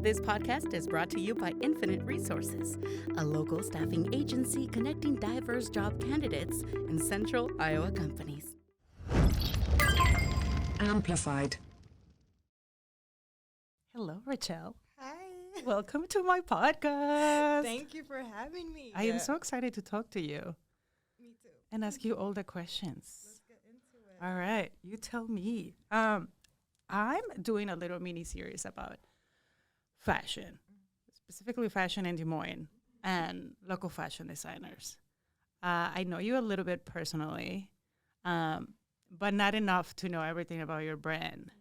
This podcast is brought to you by Infinite Resources, a local staffing agency connecting diverse job candidates in central Iowa companies. Amplified. Hello, Rachel. Hi. Welcome to my podcast. Thank you for having me. I am so excited to talk to you Me too. and ask you all the questions. Let's get into it. All right, you tell me. I'm doing a little mini series about fashion, specifically fashion in Des Moines and local fashion designers. I know you a little bit personally, but not enough to know everything about your brand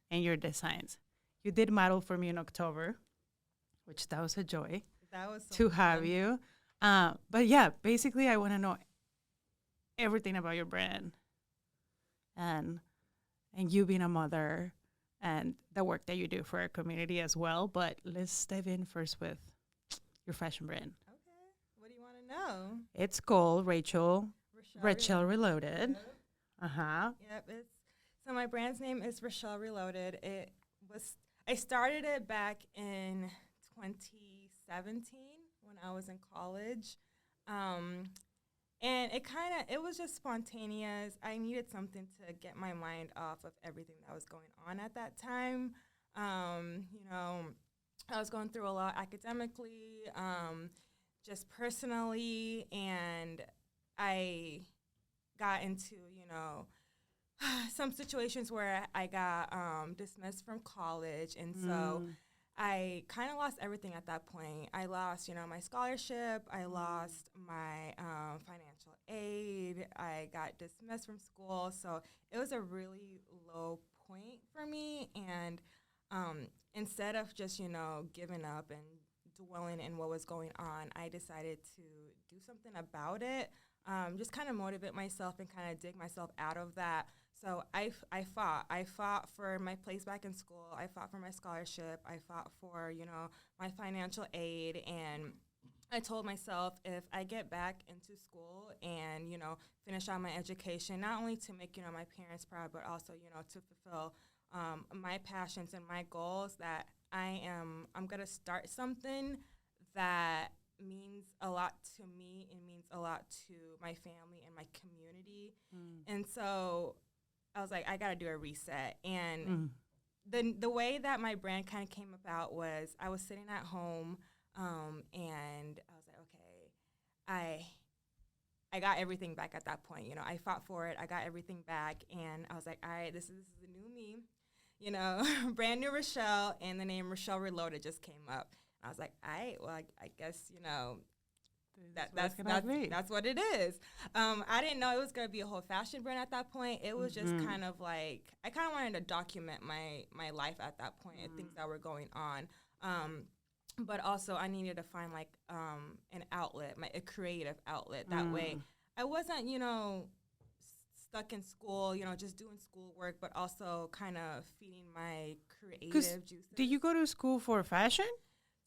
and your designs. You did model for me in October, which that was a joy That was so to fun. have you. But yeah, basically I want to know everything about your brand and you being a mother and the work that you do for our community as well. But let's dive in first with your fashion brand. Okay. What do you want to know? It's called Rachel Rochelle Reloaded. Yep. Uh-huh. Yep. So my brand's name is Rochelle Reloaded. I started it back in 2017 when I was in college. And it was just spontaneous. I needed something to get my mind off of everything that was going on at that time. I was going through a lot academically, just personally, and I got into, some situations where I got dismissed from college, and so I kind of lost everything at that point. I lost, my scholarship. I lost my financial aid. I got dismissed from school. So it was a really low point for me. And instead of just, giving up and dwelling in what was going on, I decided to do something about it, just kind of motivate myself and kind of dig myself out of that. So I fought for my place back in school. I fought for my scholarship. I fought for, my financial aid. And I told myself if I get back into school and, finish out my education, not only to make, my parents proud, but also, to fulfill my passions and my goals, that I'm going to start something that means a lot to me and means a lot to my family and my community. And so I was like, I got to do a reset. And the way that my brand kind of came about was I was sitting at home, and I was like, okay, I got everything back at that point. I fought for it. I got everything back. And I was like, all right, this is the new me, brand new Rochelle. And the name Rochelle Reloaded just came up. I was like, all right, well, I guess, that's what it is. I didn't know it was going to be a whole fashion brand at that point. It was just kind of like, I kind of wanted to document my life at that point and things that were going on. But also I needed to find like an outlet, a creative outlet. That way I wasn't, stuck in school, just doing schoolwork, but also kind of feeding my creative juices. Did you go to school for fashion?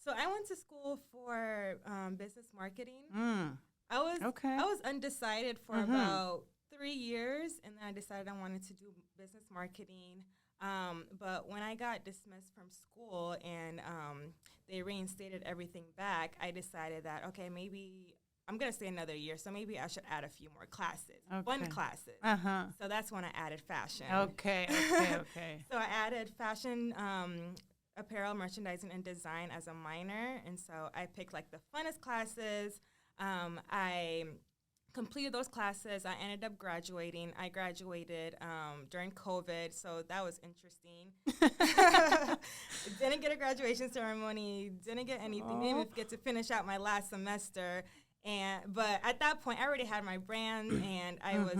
So I went to school for business marketing. I was undecided for about 3 years, and then I decided I wanted to do business marketing. But when I got dismissed from school and they reinstated everything back, I decided that, okay, maybe I'm going to stay another year, so maybe I should add a few more classes, fun classes. So that's when I added fashion. Okay. So I added fashion, apparel, merchandising, and design as a minor. And so I picked like the funnest classes. I completed those classes. I ended up graduating. I graduated during COVID, so that was interesting. Didn't get a graduation ceremony, didn't get anything, didn't even get to finish out my last semester. But at that point, I already had my brand, and I was,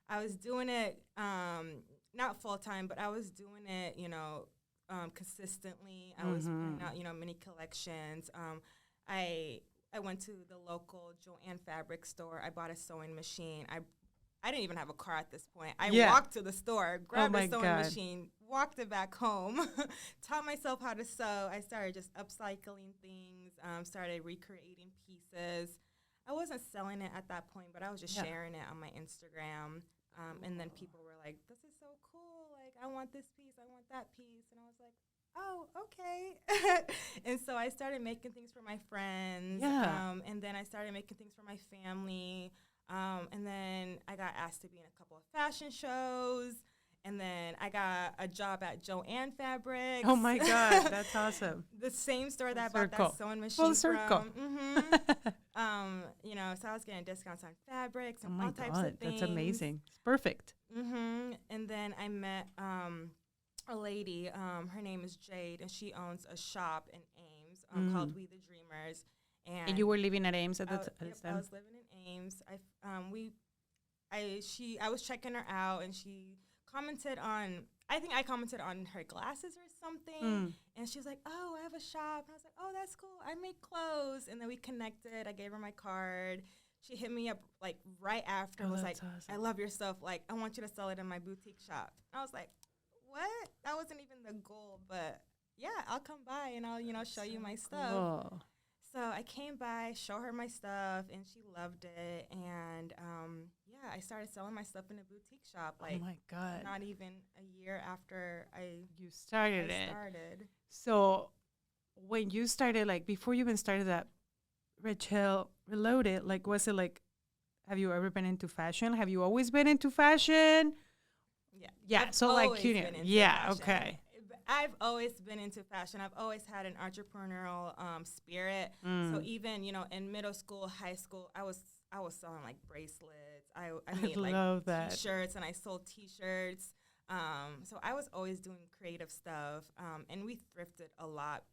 I was doing it, not full-time, but I was doing it, consistently. I was putting out, mini collections. I went to the local Joanne fabric store. I bought a sewing machine. I didn't even have a car at this point. I walked to the store, grabbed a sewing machine, walked it back home, taught myself how to sew. I started just upcycling things, started recreating pieces. I wasn't selling it at that point, but I was just sharing it on my Instagram. And then people were like, this is so cool. Like, I want this piece. I want that piece. And I was like, oh, okay. And so I started making things for my friends. Yeah. And then I started making things for my family. And then I got asked to be in a couple of fashion shows. And then I got a job at Joanne Fabrics. Oh my God, that's awesome. The same store that I Full bought circle. that sewing machine Full circle. from. You know, so I was getting discounts on fabrics Oh and my all types of God, things. that's amazing. It's perfect. And then I met a lady. Her name is Jade, and she owns a shop in Ames called We the Dreamers. And you were living at Ames at the I time? was living in Ames. I was checking her out, and she commented on. I think I commented on her glasses or something, and she was like, "Oh, I have a shop." And I was like, "Oh, that's cool. I make clothes." And then we connected. I gave her my card. She hit me up like right after. Was like, awesome. "I love your stuff. Like, I want you to sell it in my boutique shop." And I was like, "What? That wasn't even the goal, but yeah, I'll come by and I'll show you my stuff." Cool. So I came by, show her my stuff, and she loved it. And yeah, I started selling my stuff in a boutique shop. Like, oh my God. not even a year after You started I it. started. So when you started, like before you even started that Rachel Reloaded, like was it like, have you ever been into fashion? Have you always been into fashion? Yeah. Yeah. I've So like, always you know, been into yeah, fashion. okay. I've always been into fashion. I've always had an entrepreneurial spirit. So even, you know, in middle school, high school, I was selling like bracelets. I made like love that. T-shirts, and I sold T-shirts. So I was always doing creative stuff. And we thrifted a lot.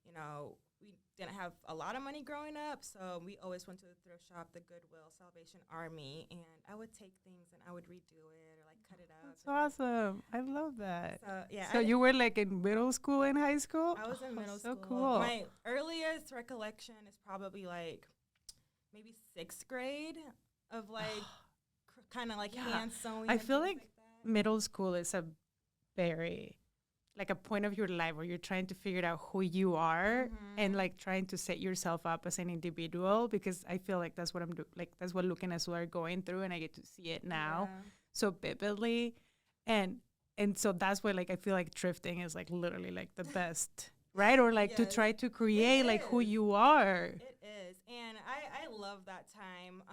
You know, we didn't have a lot of money growing up, so we always went to the thrift shop, the Goodwill, Salvation Army, and I would take things and I would redo it or like cut it up. That's awesome. I love that. So yeah. So you were like in middle school and high school? I was in middle so school. Cool. My earliest recollection is probably like maybe 6th grade of like kind of like Yeah. hand sewing. I and feel things like that. middle school is a very like a point of your life where you're trying to figure out who you are and like trying to set yourself up as an individual, because I feel like that's what I'm like that's what Luke and Azul are going through, and I get to see it now so vividly, and so that's why like I feel like thrifting is like literally like the best, right? Or like to try to create like who you are. It is, and I love that time.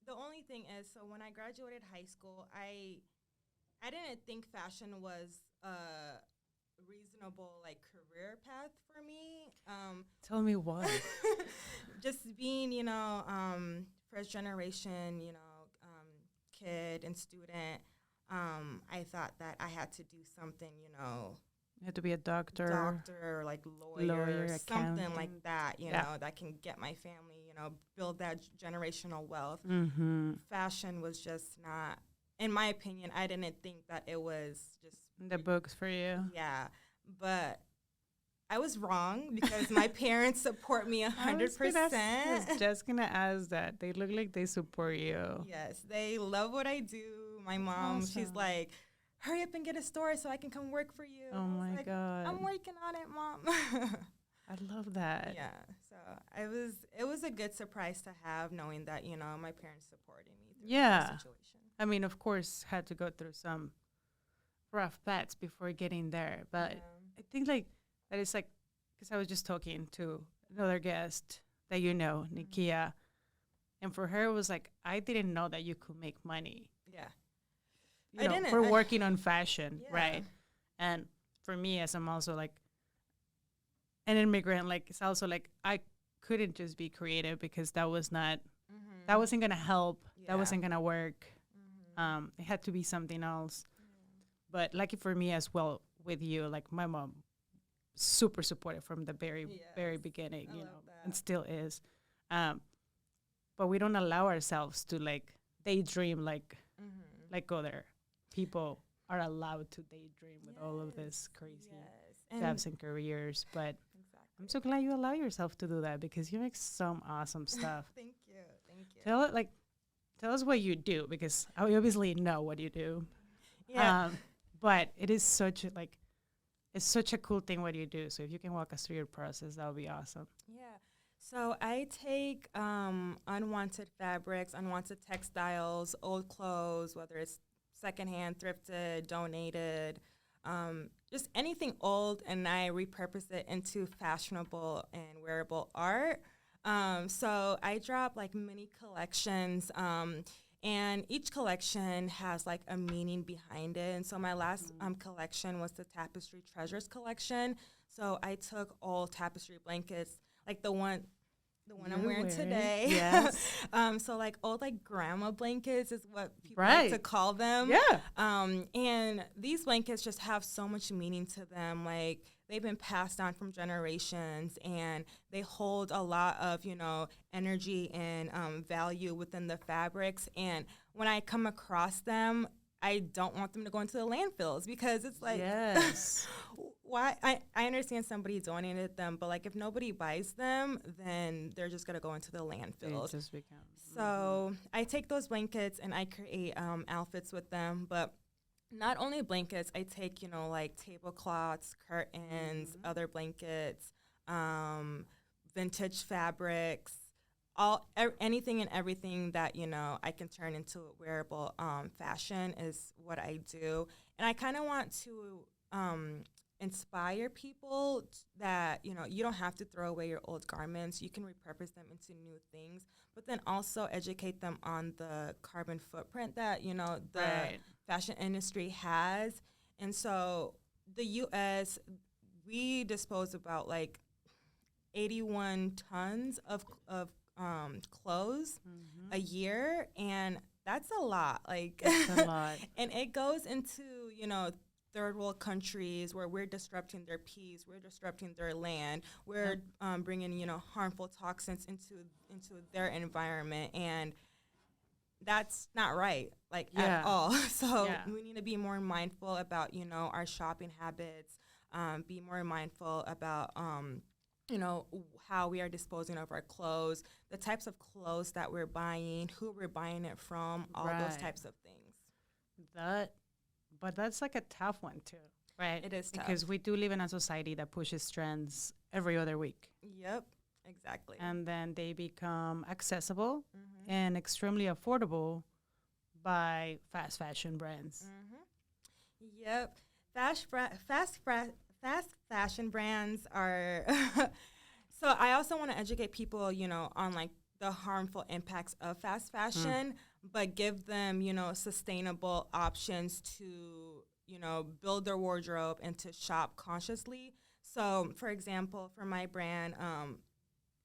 The only thing is, so when I graduated high school, I didn't think fashion was a reasonable like career path for me. Tell me why. Just being, you know, first generation, you know, kid and student. I thought that I had to do something, you know, You have to be a doctor. or like lawyer, something accountant. like that, you Yeah. know, that can get my family, you know, build that generational wealth. Fashion was just not, in my opinion, I didn't think that it was just The books for you. yeah, but I was wrong because my parents support me 100%. I was just gonna ask that. They look like they support you. Yes, they love what I do. My mom, she's awesome. like, hurry up and get a store so I can come work for you. Oh I was my like, God. I'm working on it, Mom. I love that. Yeah, so it was a good surprise to have, knowing that, you know, my parents supported me through Yeah. the situation. I mean, of course, had to go through some rough paths before getting there. But I think like that is like, because I was just talking to another guest that you know, Nikia, and for her it was like, I didn't know that you could make money. Yeah. You I know, didn't. for working on fashion, Yeah. right? And for me, as I'm also like an immigrant, like it's also like I couldn't just be creative because that was not, that wasn't gonna help. Yeah. That wasn't gonna work. It had to be something else. But lucky for me as well with you, like my mom, super supportive from the very Yes. beginning, I you love know, that. and still is. But we don't allow ourselves to like daydream like other people are allowed to daydream with all of this crazy steps and careers. But I'm so glad you allow yourself to do that because you make some awesome stuff. Thank you. Tell us what you do, because I obviously know what you do. Yeah. But it is such a, like, it's such a cool thing what you do. So if you can walk us through your process, that would be awesome. Yeah. So I take unwanted fabrics, unwanted textiles, old clothes, whether it's secondhand, thrifted, donated, just anything old, and I repurpose it into fashionable and wearable art. So I drop like mini collections, and each collection has like a meaning behind it. And so my last collection was the Tapestry Treasures collection. So I took old tapestry blankets, like the one I'm wearing today. Yes. So like old like grandma blankets is what people Right. like to call them. Yeah. And these blankets just have so much meaning to them. Like they've been passed on from generations, and they hold a lot of, you know, energy and value within the fabrics. And when I come across them, I don't want them to go into the landfills, because it's like, Yes. why? I understand somebody donated them, but like if nobody buys them, then they're just gonna go into the landfills. It just become. So I take those blankets and I create outfits with them. But not only blankets, I take, you know, like tablecloths, curtains, other blankets, vintage fabrics, anything and everything that, you know, I can turn into wearable fashion is what I do. And I kind of want to inspire people that, you know, you don't have to throw away your old garments. You can repurpose them into new things, but then also educate them on the carbon footprint that, you know, the fashion industry has. And so the U.S., we dispose about like 81 tons of clothes a year, and that's a lot. Like, That's a lot. And it goes into, you know, third world countries where we're disrupting their peace, we're disrupting their land, we're bringing, you know, harmful toxins into their environment, and that's not right, like at all. So we need to be more mindful about, you know, our shopping habits, be more mindful about you know, how we are disposing of our clothes, the types of clothes that we're buying, who we're buying it from, all those types of things. But that's like a tough one too, right? It is tough. Because we do live in a society that pushes trends every other week. Yep, exactly. And then they become accessible and extremely affordable by fast fashion brands. Yep. Fast fashion brands are so I also want to educate people, you know, on like the harmful impacts of fast fashion, but give them, you know, sustainable options to, you know, build their wardrobe and to shop consciously. So for example, for my brand,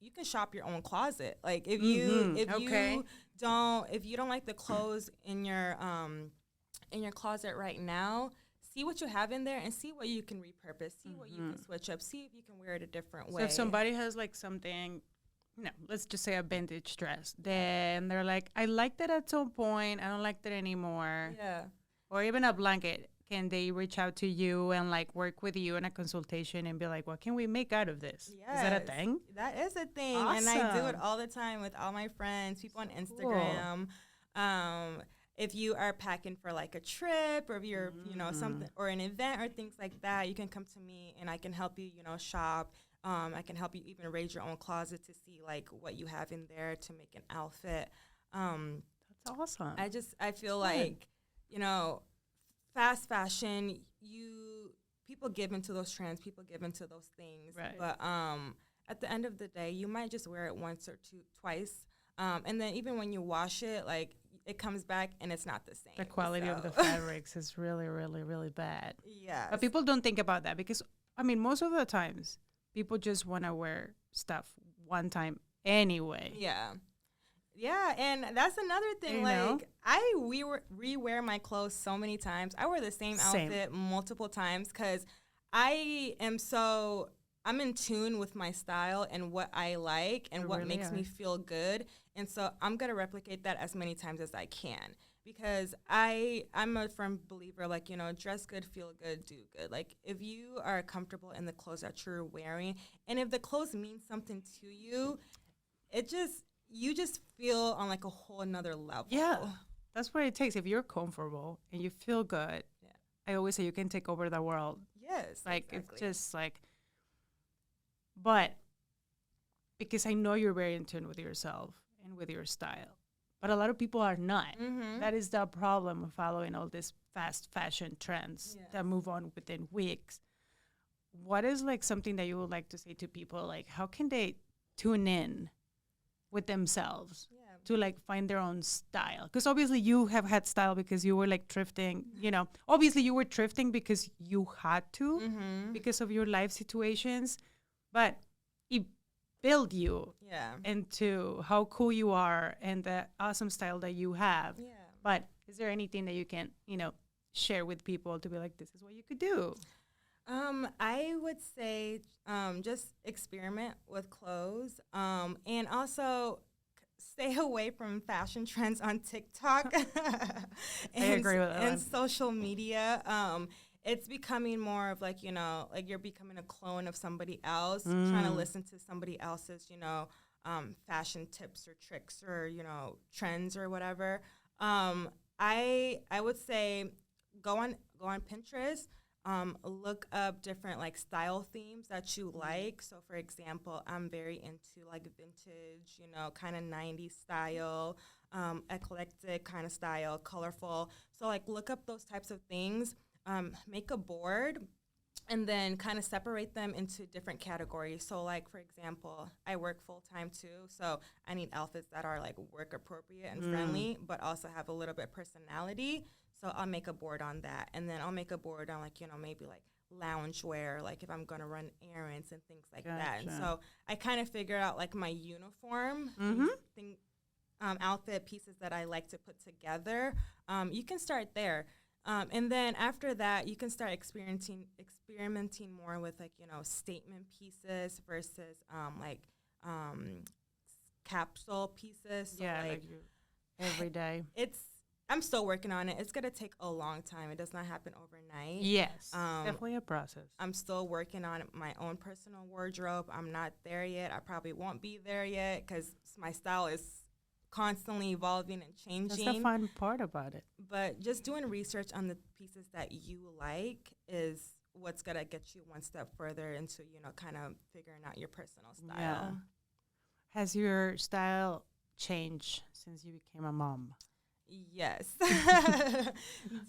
you can shop your own closet. Like if you don't like the clothes in your closet right now, see what you have in there and see what you can repurpose, see what you can switch up, see if you can wear it a different way. So if somebody has like something, you know, let's just say a vintage dress, then they're like, I liked it at some point, I don't like it anymore. Yeah. Or even a blanket. Can they reach out to you and like work with you in a consultation and be like, what can we make out of this? Yes. Is that a thing? That is a thing. Awesome. And I do it all the time with all my friends, people on Instagram. Cool. If you are packing for like a trip, or if you're, you know, something or an event or things like that, you can come to me and I can help you, you know, shop. I can help you even raise your own closet to see like what you have in there to make an outfit. That's awesome. I feel like, you know, fast fashion, people give into those trends, people give into those things. Right. But at the end of the day, you might just wear it once or twice. And then even when you wash it, like, it comes back and it's not the same. The quality of the fabrics is really, really, really bad. Yeah. But people don't think about that because, I mean, most of the times, people just want to wear stuff one time anyway. Yeah. Yeah, and that's another thing. You like, know? I rewear my clothes so many times. I wear the same outfit multiple times because I'm in tune with my style and what I like and what makes me feel good. And so I'm going to replicate that as many times as I can because I'm a firm believer, like, you know, dress good, feel good, do good. Like, if you are comfortable in the clothes that you're wearing, and if the clothes mean something to you, you just feel on like a whole nother level. Yeah, that's what it takes. If you're comfortable and you feel good, I always say you can take over the world. Yes, like exactly. It's just like, but because I know you're very in tune with yourself and with your style, but a lot of people are not. Mm-hmm. That is the problem of following all these fast fashion trends Yeah. that move on within weeks. What is like something that you would like to say to people? Like, how can they tune in with themselves Yeah. to like find their own style? Because obviously you have had style because you were like thrifting, obviously you were thrifting because you had to, Mm-hmm. because of your life situations, but it built you Yeah. into how cool you are and the awesome style that you have. Yeah. But is there anything that you can, share with people to be like, this is what you could do? I would say just experiment with clothes, and also stay away from fashion trends on TikTok I agree with that and one. social media. It's becoming more of like, like you're becoming a clone of somebody else, trying to listen to somebody else's, fashion tips or tricks or, trends or whatever. I would say go on Pinterest. Look up different like style themes that you like. So for example, I'm very into like vintage, kind of 90s style, eclectic kind of style, colorful. So like look up those types of things, make a board, and then kind of separate them into different categories. So like, for example, I work full time too. So I need outfits that are like work appropriate and friendly, but also have a little bit of personality. So I'll make a board on that. And then I'll make a board on like, maybe like lounge wear, like if I'm going to run errands and things like that. And so I kind of figure out like my uniform outfit pieces that I like to put together. You can start there. And then after that, you can start experimenting more with like, statement pieces versus capsule pieces. So Like every day. I'm still working on it. It's going to take a long time. It does not happen overnight. Yes, definitely a process. I'm still working on my own personal wardrobe. I'm not there yet. I probably won't be there yet because my style is constantly evolving and changing. That's the fun part about it. But just doing research on the pieces that you like is what's going to get you one step further into, kind of figuring out your personal style. Yeah. Has your style changed since you became a mom? Yes.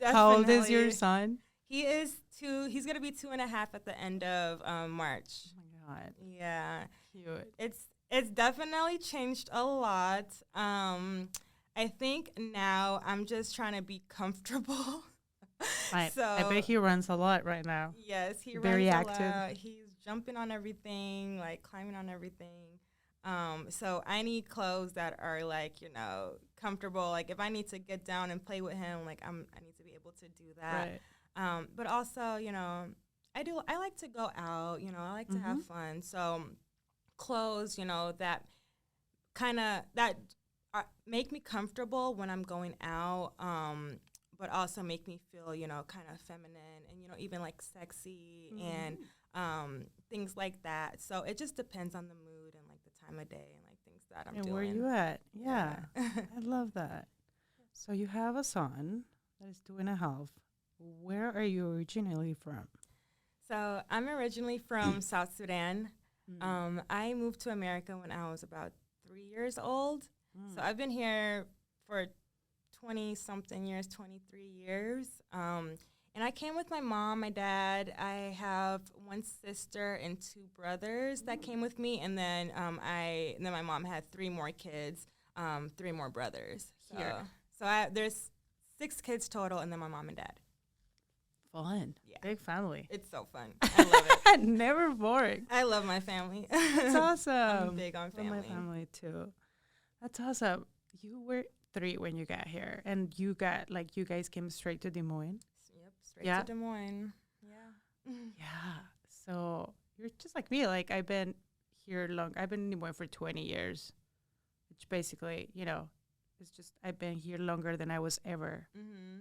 How old is your son? He is 2. He's going to be 2.5 at the end of March. Oh my God. Yeah. Cute. It's definitely changed a lot. I think now I'm just trying to be comfortable. I bet he runs a lot right now. Yes, he Very runs active. a lot. He's jumping on everything, like climbing on everything. So I need clothes that are like, comfortable. Like if I need to get down and play with him, like I need to be able to do that. Right. But also, I like to go out, I like to have fun. So clothes, that make me comfortable when I'm going out, but also make me feel, kind of feminine and, even like sexy and things like that. So it just depends on the mood and like the time of day and like things that I'm doing. And where you at? Yeah. I love that. So you have a son that is 2.5. Where are you originally from? So I'm originally from South Sudan. I moved to America when I was about 3 years old. So I've been here for 20-something years, 23 years. And I came with my mom, my dad. I have one sister and 2 brothers that came with me. And then my mom had 3 more kids, 3 more brothers. So there's 6 kids total, and then my mom and dad. Fun. Yeah. Big family. It's so fun. I love it. Never boring. I love my family. That's awesome. I'm big on family. I love my family too. That's awesome. You were 3 when you got here, and you guys came straight to Des Moines. Yep, straight to Des Moines. Yeah. Yeah. So you're just like me. Like I've been here long. I've been in Des Moines for 20 years, which basically, it's just I've been here longer than I was ever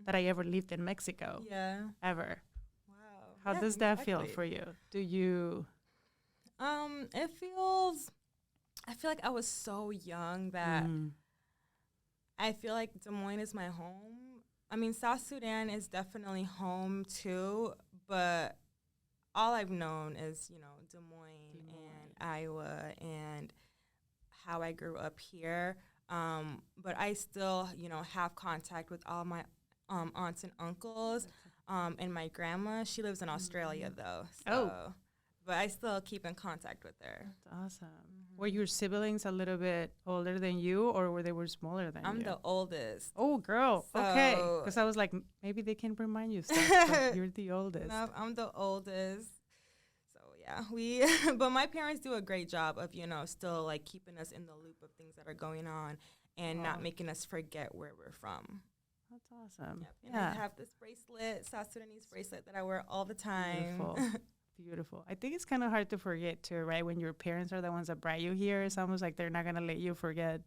that I ever lived in Mexico. Yeah. Ever. Wow. How does that feel for you? Do you? It feels. I feel like I was so young that I feel like Des Moines is my home. I mean, South Sudan is definitely home too, but all I've known is, Des Moines and Iowa and how I grew up here. But I still, have contact with all my aunts and uncles. And my grandma, she lives in Australia though. So, Oh. but I still keep in contact with her. That's awesome. Were your siblings a little bit older than you, or were they small than I'm you? the oldest. Oh, girl. Okay. So- Because I was like, maybe they can remind you stuff, but you're the oldest. No, I'm the oldest. So yeah, but my parents do a great job of, still like keeping us in the loop of things that are going on and not making us forget where we're from. That's awesome. Yep. And Yeah. I have this bracelet, South Sudanese bracelet that I wear all the time. Beautiful. Beautiful. I think it's kind of hard to forget too, right? When your parents are the ones that brought you here, it's almost like they're not going to let you forget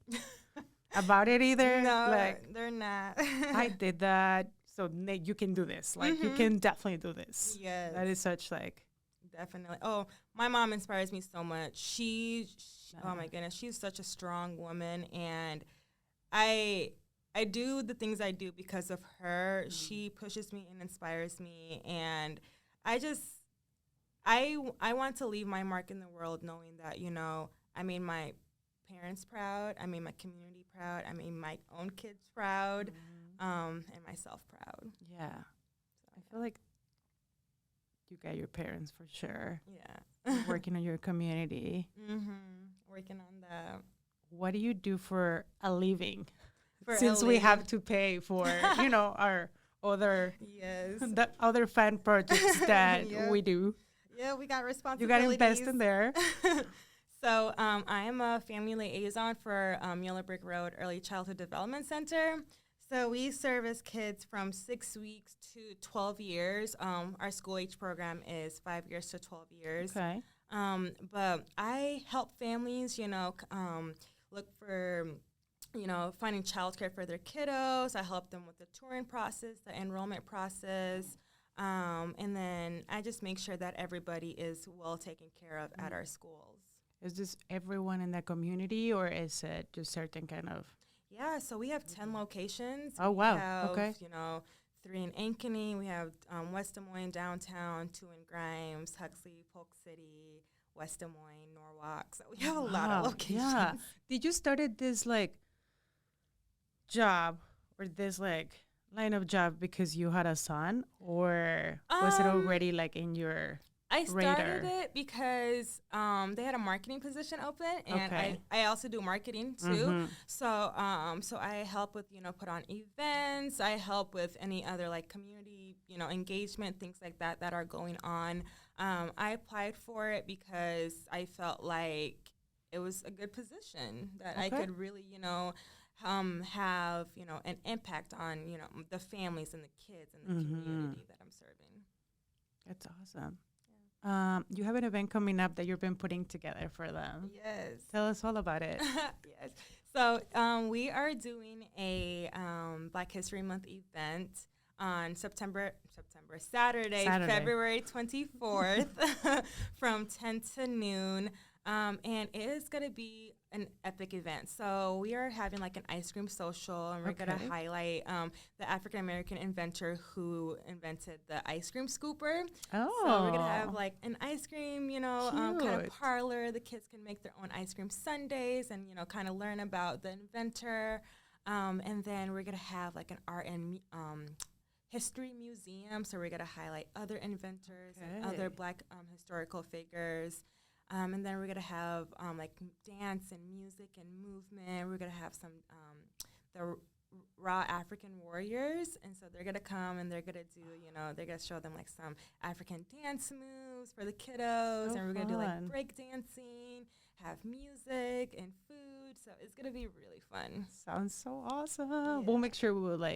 about it either. No, Like, they're not. I did that, so you can do this. Like, you can definitely do this. Yes. That is such like, Definitely. Oh, my mom inspires me so much. Oh my goodness, she's such a strong woman, and I do the things I do because of her. She pushes me and inspires me, and I want to leave my mark in the world, knowing that I made my parents proud, I made my community proud, I made my own kids proud, and myself proud. yeah. I feel like you got your parents for sure. Yeah. Working on your community. Working on that. What do you do for a living? For a Since we living. have to pay for, our other Yes. the other fan projects that Yeah. we do. Yeah, we got You responsibilities. got to invest in there. So I am a family liaison for Yellow Brick Road Early Childhood Development Center. So we service kids from 6 weeks to 12 years. Our school age program is 5 years to 12 years. Okay. But I help families, look for, finding childcare for their kiddos. I help them with the touring process, the enrollment process. And then I just make sure that everybody is well taken care of at our schools. Is this everyone in the community, or is it just certain kind of? Yeah, so we have 10 locations. Oh, We wow. have, Okay. 3 in Ankeny. We have West Des Moines downtown, 2 in Grimes, Huxley, Polk City, West Des Moines, Norwalk. So we have a lot Wow, of locations. Yeah. Did you started this job or this line of job because you had a son, or was it already in your I radar? started it because they had a marketing position open, and Okay. I also do marketing too. So I help with put on events. I help with any other community engagement, things like that are going on. I applied for it because I felt like it was a good position that I Okay. could really have an impact on the families and the kids and the community that I'm serving. That's awesome. You have an event coming up that you've been putting together for them. Yes. Tell us all about it. Yes. So we are doing a Black History Month event on Saturday, February 24th from 10 to noon. And it is going to be an epic event. So we are having an ice cream social, and we're going to highlight the African-American inventor who invented the ice cream scooper. Oh. So we're going to have an ice cream, kind Cute. of parlor. The kids can make their own ice cream sundaes and, kind of learn about the inventor. And then we're going to have an art and history museum. So we're going to highlight other inventors and other Black historical figures. And then we're going to have dance and music and movement. We're going to have some the raw African warriors. And so they're going to come and they're going to do, they're going to show them some African dance moves for the kiddos. So and we're going to do fun. break dancing, have music and food. So it's going to be really fun. Sounds so awesome. We'll make sure we will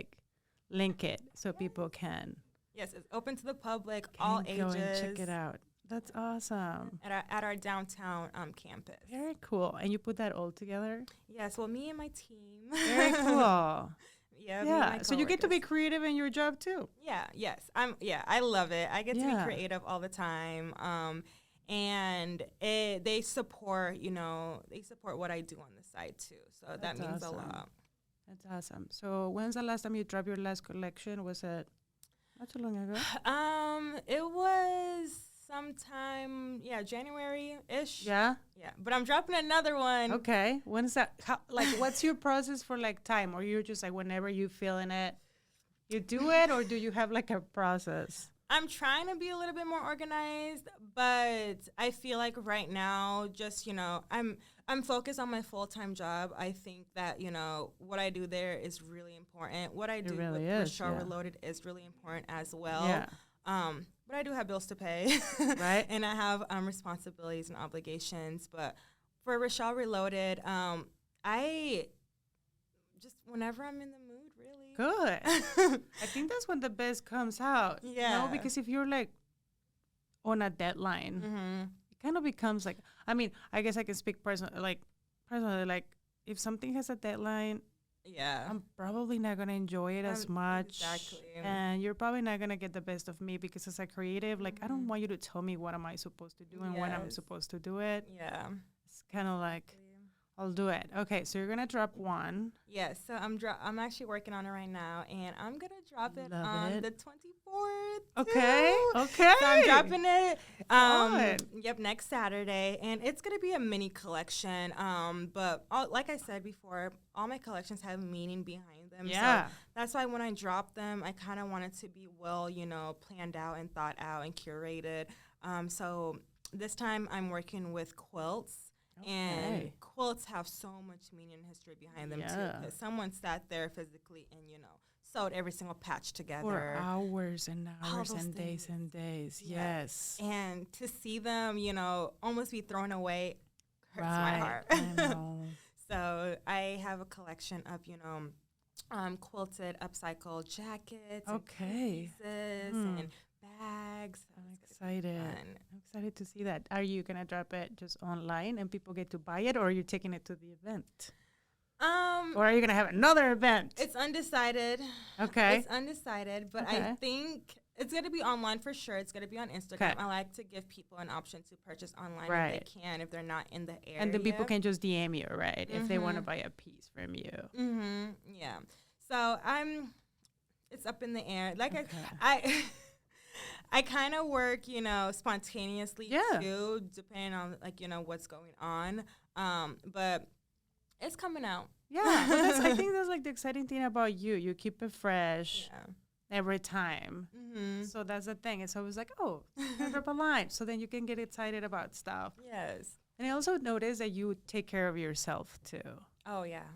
link it so people can Yes, it's open to the public, all ages. go and check it out. That's awesome. At our downtown campus. Very cool. And you put that all together? Yes, well, me and my team. Very cool. Yeah. me and my So you get to be coworkers. creative in your job too. Yeah. Yes. I love it. I get to Yeah. be creative all the time. And they support. They support what I do on the side too. So that That's means awesome. a lot. That's awesome. So when's the last time you dropped your last collection? Was it not too long ago? It was sometime, January-ish. Yeah. Yeah. But I'm dropping another one. Okay. When is that? What's your process for time? Or you're just whenever you feeling it? You do it, or do you have like a process? I'm trying to be a little bit more organized, but I feel like right now, just, I'm focused on my full-time job. I think that, what I do there is really important. What I do really with is, Rochelle yeah. Reloaded is really important as well. Yeah. But I do have bills to pay. Right. And I have responsibilities and obligations. But for Rochelle Reloaded, I just, whenever I'm in the mood, really. Good. I think that's when the best comes out. Yeah. Because if you're like on a deadline, it kind of becomes like, I mean, I guess I can speak personally, like if something has a deadline, Yeah. I'm probably not going to enjoy it as much. Exactly. And you're probably not going to get the best of me because as a creative, like, I don't want you to tell me what am I supposed to do and when I'm Yes. supposed to do it. Yeah. It's kind of like, I'll do it. Okay, so you're going to drop one. Yes, so I'm actually working on it right now, and I'm gonna drop it Love on it. the 24th. Okay, too. okay. So I'm dropping it. Fun. Next Saturday, and it's gonna be a mini collection. But like I said before, all my collections have meaning behind them. Yeah. So that's why when I drop them, I kind of want it to be well, planned out and thought out and curated. So this time I'm working with quilts. And Okay. quilts have so much meaning and history behind them too. Yeah. Because someone sat there physically and sewed every single patch together. For hours and All hours those and days things. and days. Yes. Yes. And to see them, almost be thrown away hurts my Right. heart. I know. So I have a collection of quilted upcycled jackets, Okay. and pieces, Hmm. and bags. So I'm it's gonna be excited. fun. I'm excited to see that. Are you gonna drop it just online and people get to buy it, or are you taking it to the event, or are you gonna have another event? It's undecided. Okay. It's undecided, but Okay. I think it's going to be online for sure. It's going to be on Instagram. Okay. I like to give people an option to purchase online Right. if they can, if they're not in the area. And then people can just DM you, right? If they want to Mhm. buy a piece from you. Yeah. So it's up in the air. Like Okay. I kind of work, spontaneously Yeah. too, depending on what's going on. But it's coming out. Yeah, but I think that's like the exciting thing about you. You keep it fresh Yeah. every time. So that's the thing. It's always like, oh, drop a line. So then you can get excited about stuff. Yes. And I also noticed that you take care of yourself too. Oh yeah.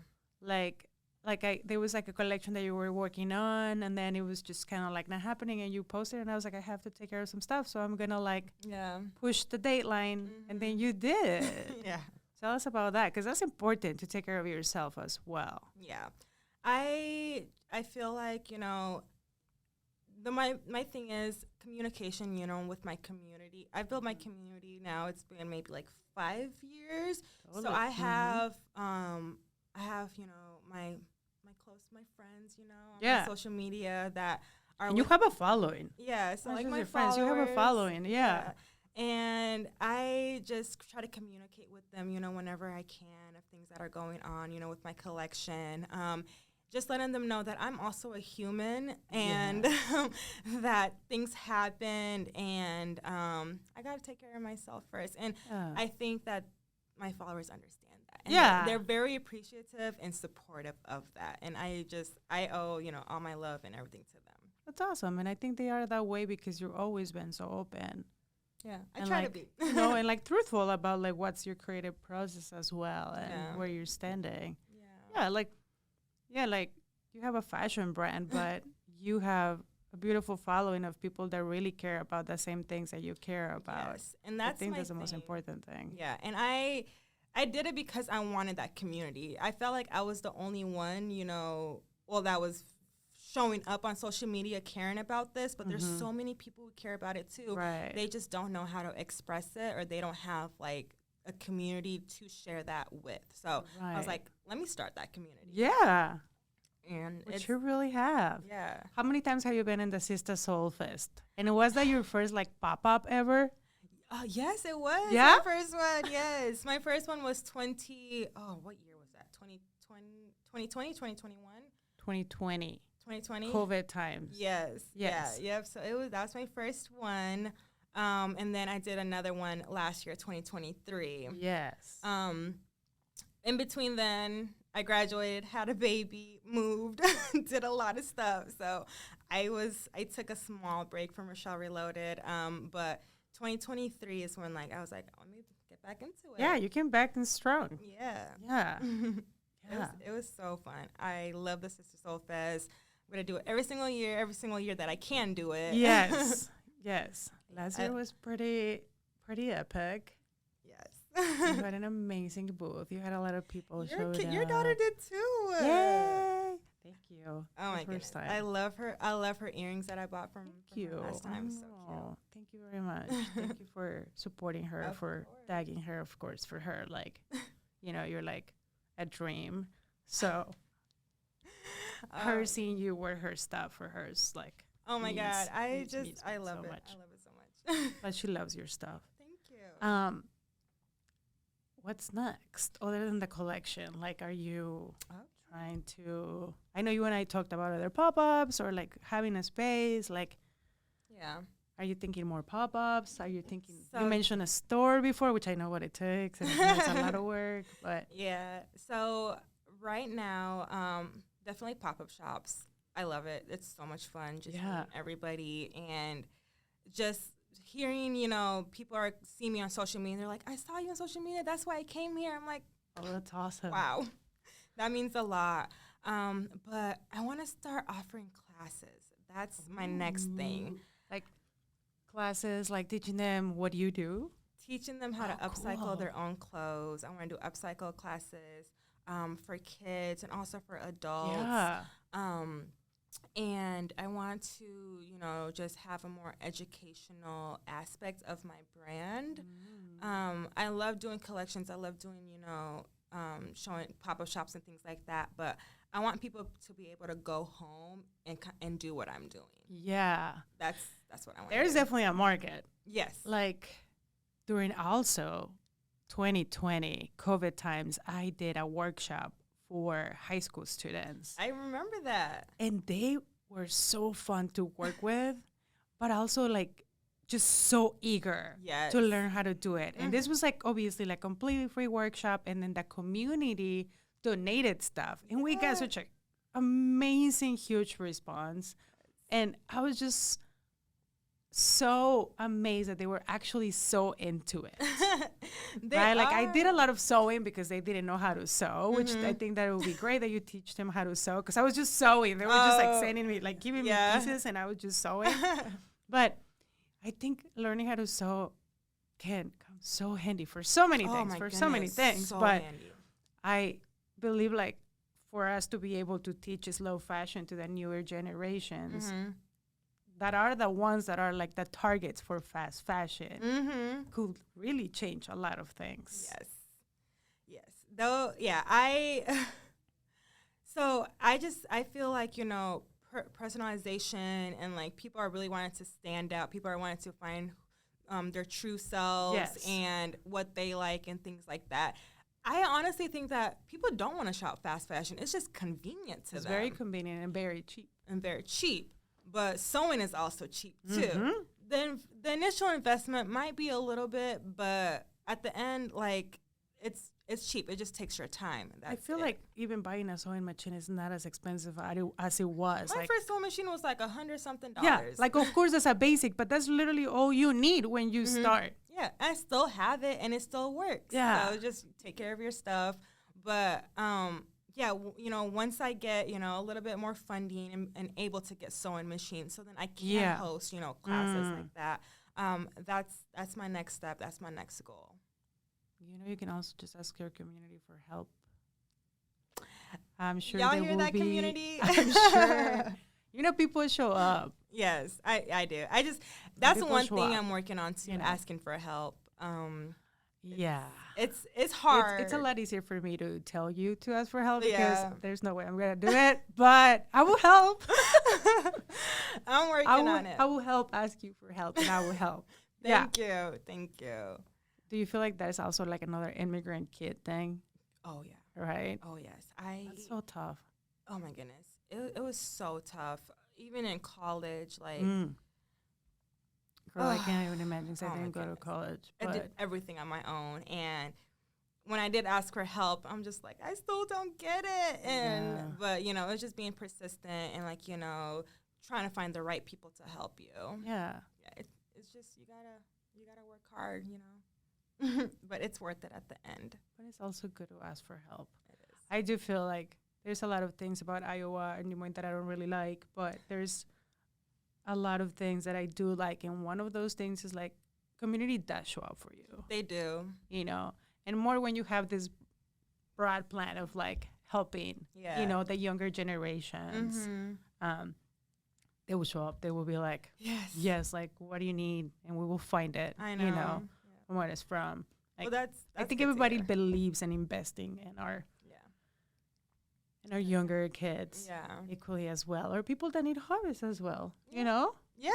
There was like a collection that you were working on, and then it was just kind of like not happening, and you posted, and I was like, I have to take care of some stuff, so I'm gonna like Yeah. push the deadline, and then you did. Yeah. Tell us about that, because that's important to take care of yourself as well. Yeah. I feel like, my thing is communication, with my community. I've built my community now. It's been maybe like 5 years. So Totally. I have my friends, on Yeah. my social media that are And you with- have a following. yeah, so Not like just my your friends, you have a followers, following, yeah. And I just try to communicate with them, whenever I can, of things that are going on, with my collection. Just letting them know that I'm also a human and that things happened, and I got to take care of myself first. And Yeah. I think that my followers understand that. And Yeah. they're very appreciative and supportive of that. And I owe, all my love and everything to them. That's awesome, and I think they are that way because you've always been so open. Yeah, I And try like, to be. and like truthful about like what's your creative process as well and Yeah. where you're standing. Yeah. Like you have a fashion brand, but you have a beautiful following of people that really care about the same things that you care about. Yes, and that's I think my that's the most thing. important thing. Yeah, and I did it because I wanted that community. I felt like I was the only one, that was showing up on social media caring about this, but there's so many people who care about it too. Right. They just don't know how to express it, or they don't have like a community to share that with. So I was Right. like, let me start that community. Yeah, And which it's, you really have. yeah. How many times have you been in the Sister Soul Fest? And was that your first like pop-up ever? Yes, it was. Yeah? My first one, yes. My first one was what year was that? 2020, 2021? 2020. 2020? COVID times. Yes. Yes. Yeah, yep. So that was my first one. And then I did another one last year, 2023. Yes. In between then, I graduated, had a baby, moved, did a lot of stuff. So I took a small break from Rochelle Reloaded. But 2023 is when I was like, let me get back into it. Yeah, you came back and strong. Yeah. Yeah. It was so fun. I love the Sister Soul Fest. I'm going to do it every single year that I can do it. Yes. Yes. Last year was pretty epic. Yes. You had an amazing booth. You had a lot of people show up. Your daughter did too. Yay. Thank you. Oh my goodness. I love her earrings that I bought from her last time. So cute. Thank you very much. Thank you for supporting her, for tagging her, of course, for her. You're like a dream. So her seeing you wear her stuff for her is like, oh my God. I love it. I love it so much. But she loves your stuff. Thank you. What's next other than the collection? Are you trying to, I know you and I talked about other pop-ups or having a space, yeah. Are you thinking more pop-ups? Are you thinking, you mentioned a store before, which I know what it takes, and it's a lot of work, but. Yeah, so right now, definitely pop-up shops. I love it. It's so much fun just meeting everybody and just hearing, people see me on social media. They're like, I saw you on social media. That's why I came here. I'm like, oh, that's awesome. Wow. That means a lot. But I want to start offering classes. That's my next thing. Classes, teaching them what you do? Teaching them how to upcycle their own clothes. I want to do upcycle classes for kids and also for adults. Yeah. And I want to, just have a more educational aspect of my brand. I love doing collections. I love doing, showing pop-up shops and things like that. But I want people to be able to go home and do what I'm doing. Yeah. That's what I want. There's definitely a market. Yes. During also 2020 COVID times, I did a workshop for high school students. I remember that. And they were so fun to work with, but also just so eager to learn how to do it. And this was obviously completely free workshop, and then the community donated stuff. And we got such an amazing, huge response. And I was just so amazed that they were actually so into it. Right? I did a lot of sewing because they didn't know how to sew, which I think that it would be great that you teach them how to sew, because I was just sewing. They were just sending me, giving me pieces, and I was just sewing. But I think learning how to sew can come so handy for so many things. So but handy. I believe for us to be able to teach slow fashion to the newer generations, that are the ones that are the targets for fast fashion, could really change a lot of things. Yes. Though, yeah, I feel personalization and people are really wanting to stand out. People are wanting to find their true selves and what they like and things like that. I honestly think that people don't want to shop fast fashion. It's just convenient to them. It's very convenient and very cheap. But sewing is also cheap too. Then the initial investment might be a little bit, but at the end, it's cheap. It just takes your time. I feel even buying a sewing machine is not as expensive as it was. My first sewing machine was $100-something. Yeah, of course that's a basic, but that's literally all you need when you start. Yeah, I still have it and it still works. Yeah, so just take care of your stuff. But once I get a little bit more funding and able to get sewing machines, so then I can host classes like that. That's my next step. That's my next goal. You can also just ask your community for help. I'm sure y'all they hear will that be, community. I'm sure. People show up. Yes, I do. That's the one thing I'm working on too, asking for help. It's hard. It's a lot easier for me to tell you to ask for help because there's no way I'm gonna do it, but I will help. I'm working on it. I will help ask you for help, and I will help. Thank you. Do you feel like that is also another immigrant kid thing? Oh yeah. Right. Oh yes. That's so tough. Oh my goodness. It was so tough. Even in college, Girl, I can't even imagine. I didn't go to college. I did everything on my own, and when I did ask for help, I'm just like, I still don't get it. And but you know, it's just being persistent and like, you know, trying to find the right people to help you. Yeah. It's just you gotta work hard, you know. But it's worth it at the end. But it's also good to ask for help. It is. I do feel like there's a lot of things about Iowa and Des Moines that I don't really like, but there's a lot of things that I do like. And one of those things is like community does show up for you. They do. You know, and more when you have this broad plan of like helping, Yeah. you know, the younger generations. They will show up. They will be like, yes, like, what do you need? And we will find it, I know. you know, from where it's from. Like, Well, that's I think good to everybody hear. believes in investing in our younger kids equally as well, or people that need hobbies as well, you know? Yeah,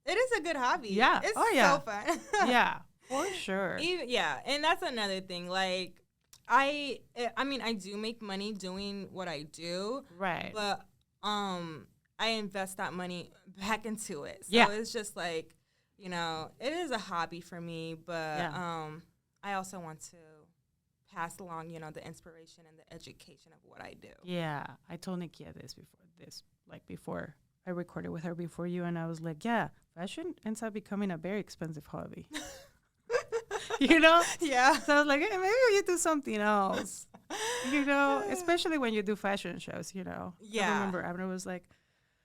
it is a good hobby. Yeah. It's yeah. so fun. Yeah, for sure. And that's another thing. Like, I mean, I do make money doing what I do. Right. But I invest that money back into it. So it's just like, you know, it is a hobby for me, but I also want to pass along, you know, the inspiration and the education of what I do. Yeah, I told Nikia before I recorded with her before you, and I was like, yeah, fashion ends up becoming a very expensive hobby. You know? Yeah. So I was like, hey, maybe you do something else. You know, especially when you do fashion shows, you know. Yeah. I remember Abner was like,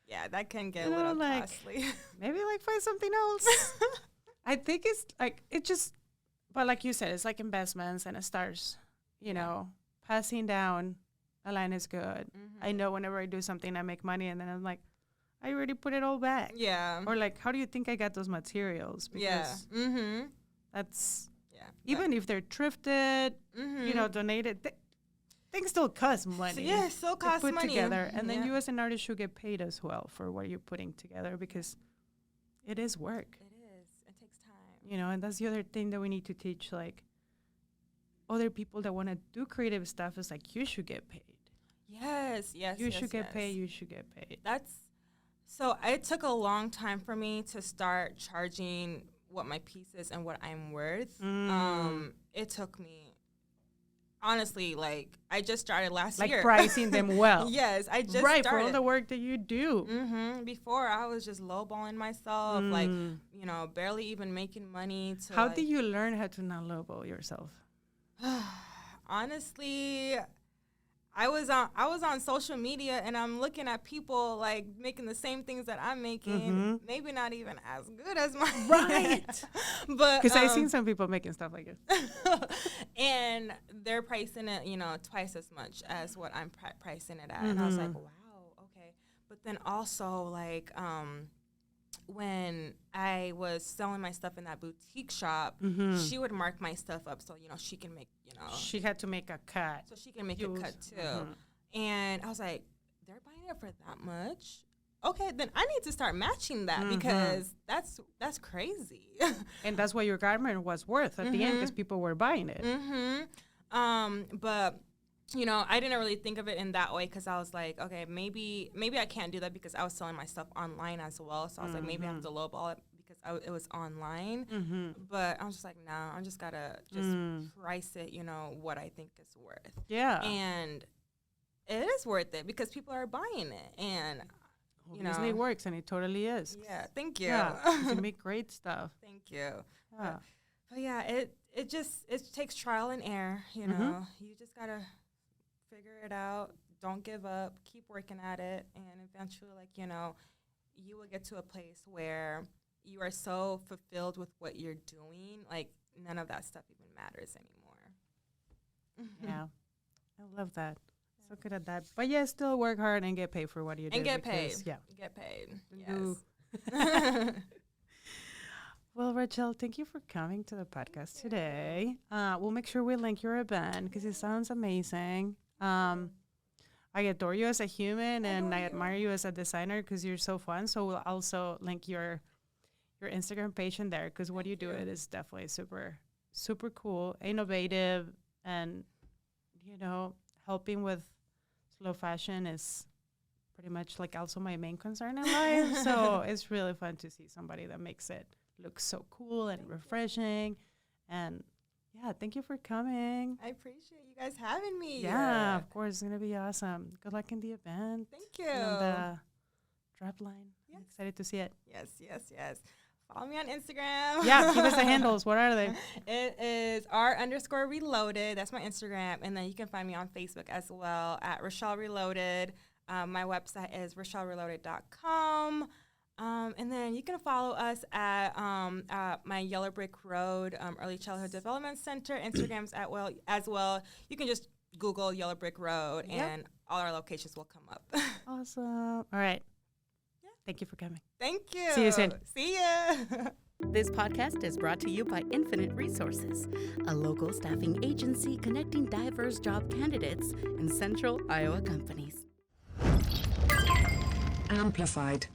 yeah, that can get you a know, little like, costly. maybe like find something else. I think it's like, but like you said, it's like investments and it starts, you know, passing down a line is good. I know whenever I do something, I make money, and then I'm like, I already put it all back. Yeah. Or like, how do you think I got those materials? Because that's, even if they're thrifted, you know, donated, things still cost money. So, still cost put money. together. And then you as an artist should get paid as well for what you're putting together, because it is work. It is. It takes time. You know, and that's the other thing that we need to teach, like, other people that want to do creative stuff is like, you should get paid. Yes. You should get paid. You should get paid. So it took a long time for me to start charging what my piece is and what I'm worth. It took me, honestly, like, I just started last year. Like pricing them well. Yes, I just started. started. For all the work that you do. Before, I was just lowballing myself, like, you know, barely even making money. How did you learn how to not lowball yourself? Honestly, I was on social media, and I'm looking at people like making the same things that I'm making, maybe not even as good as mine. Right. But because I've seen some people making stuff like it. And they're pricing it, you know, twice as much as what I'm pricing it at. And I was like, wow, okay. But then also, like, when I was selling my stuff in that boutique shop, she would mark my stuff up so, you know, she can make, you know. She had to make a cut. So she can make a cut, too. And I was like, they're buying it for that much? Okay, then I need to start matching that, because that's crazy. And that's what your garment was worth at the end, because people were buying it. But, you know, I didn't really think of it in that way, because I was like, okay, maybe I can't do that, because I was selling my stuff online as well. So I was like, maybe I have to lowball it because it was online. But I was just like, nah, I'm just gotta price it, you know, what I think it's worth. Yeah. And it is worth it because people are buying it. And, you know. Obviously it works, and it totally is. Yeah, thank you. Yeah, you make great stuff. Thank you. Yeah. But yeah, it takes trial and error, you know. You just gotta figure it out. Don't give up. Keep working at it, and eventually, like, you know, you will get to a place where you are so fulfilled with what you're doing, like, none of that stuff even matters anymore. Yeah, I love that. So good at that. But yeah, still work hard and get paid for what you do. And get paid. Yeah. Get paid. Do. Yes. Well, Rachel, thank you for coming to the podcast today. We'll make sure we link your event because it sounds amazing. I adore you as a human, and I admire you as a designer because you're so fun. So we'll also link your Instagram page in there, because what you do it is definitely super, super cool, innovative, and, you know, helping with slow fashion is pretty much like also my main concern in life. So it's really fun to see somebody that makes it look so cool and refreshing. And Yeah, thank you for coming. I appreciate you guys having me. Yeah, of course. It's going to be awesome. Good luck in the event. Thank you. And on the drop line. Yes. I'm excited to see it. Yes. Follow me on Instagram. Yeah, give us the handles. What are they? It is r_reloaded. That's my Instagram. And then you can find me on Facebook as well at Rochelle Reloaded. My website is RochelleReloaded.com. And then you can follow us at my Yellow Brick Road Early Childhood Development Center. Instagrams as well. You can just Google Yellow Brick Road, and all our locations will come up. Awesome. All right. Yeah. Thank you for coming. Thank you. See you soon. See ya. This podcast is brought to you by Infinite Resources, a local staffing agency connecting diverse job candidates in central Iowa companies. Amplified.